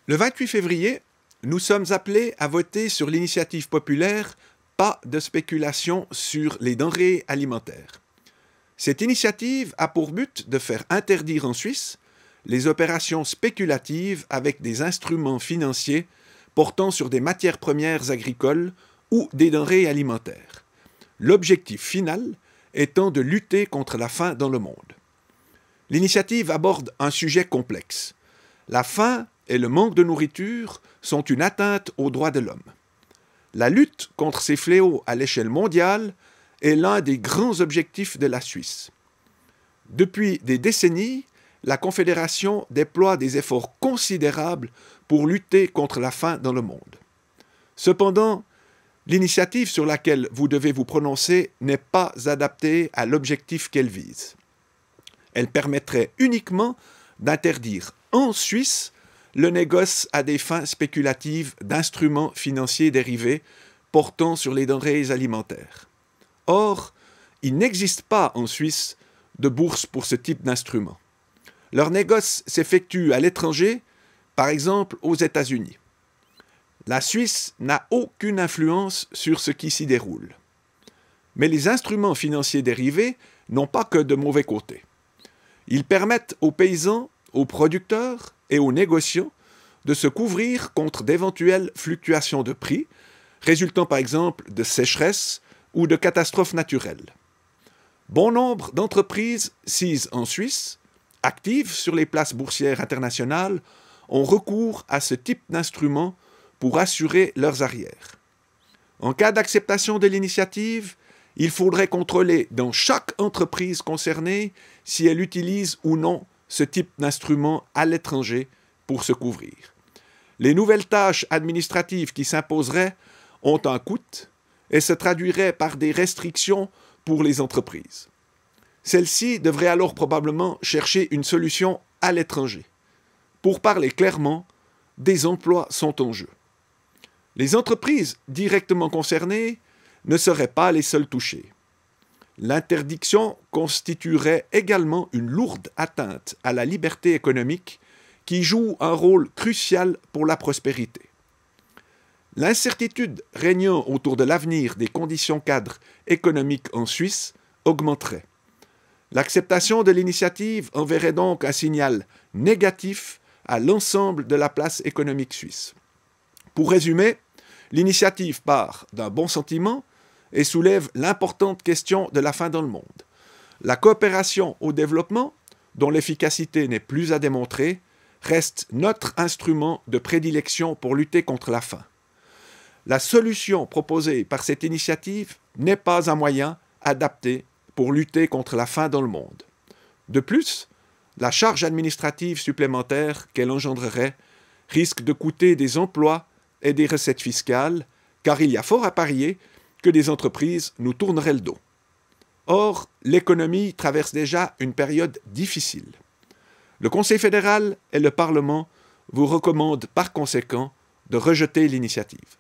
Le 28 février, nous sommes appelés à voter sur l'initiative populaire « Pas de spéculation sur les denrées alimentaires ». Cette initiative a pour but de faire interdire en Suisse les opérations spéculatives avec des instruments financiers portant sur des matières premières agricoles ou des denrées alimentaires. L'objectif final étant de lutter contre la faim dans le monde. L'initiative aborde un sujet complexe. La faim et le manque de nourriture sont une atteinte aux droits de l'homme. La lutte contre ces fléaux à l'échelle mondiale est l'un des grands objectifs de la Suisse. Depuis des décennies, la Confédération déploie des efforts considérables pour lutter contre la faim dans le monde. Cependant, l'initiative sur laquelle vous devez vous prononcer n'est pas adaptée à l'objectif qu'elle vise. Elle permettrait uniquement d'interdire en Suisse le négoce à des fins spéculatives d'instruments financiers dérivés portant sur les denrées alimentaires. Or, il n'existe pas en Suisse de bourse pour ce type d'instrument. Leur négoce s'effectue à l'étranger, par exemple aux États-Unis. La Suisse n'a aucune influence sur ce qui s'y déroule. Mais les instruments financiers dérivés n'ont pas que de mauvais côtés. Ils permettent aux paysans, aux producteurs et aux négociants de se couvrir contre d'éventuelles fluctuations de prix, résultant par exemple de sécheresse ou de catastrophes naturelles. Bon nombre d'entreprises sises en Suisse, actives sur les places boursières internationales, ont recours à ce type d'instrument pour assurer leurs arrières. En cas d'acceptation de l'initiative, il faudrait contrôler dans chaque entreprise concernée si elle utilise ou non ce type d'instrument à l'étranger pour se couvrir. Les nouvelles tâches administratives qui s'imposeraient ont un coût et se traduiraient par des restrictions pour les entreprises. Celles-ci devraient alors probablement chercher une solution à l'étranger. Pour parler clairement, des emplois sont en jeu. Les entreprises directement concernées ne seraient pas les seules touchées. L'interdiction constituerait également une lourde atteinte à la liberté économique qui joue un rôle crucial pour la prospérité. L'incertitude régnant autour de l'avenir des conditions cadres économiques en Suisse augmenterait. L'acceptation de l'initiative enverrait donc un signal négatif à l'ensemble de la place économique suisse. Pour résumer, l'initiative part d'un bon sentiment et soulève l'importante question de la faim dans le monde. La coopération au développement, dont l'efficacité n'est plus à démontrer, reste notre instrument de prédilection pour lutter contre la faim. La solution proposée par cette initiative n'est pas un moyen adapté pour lutter contre la faim dans le monde. De plus, la charge administrative supplémentaire qu'elle engendrerait risque de coûter des emplois et des recettes fiscales, car il y a fort à parier que des entreprises nous tourneraient le dos. Or, l'économie traverse déjà une période difficile. Le Conseil fédéral et le Parlement vous recommandent par conséquent de rejeter l'initiative.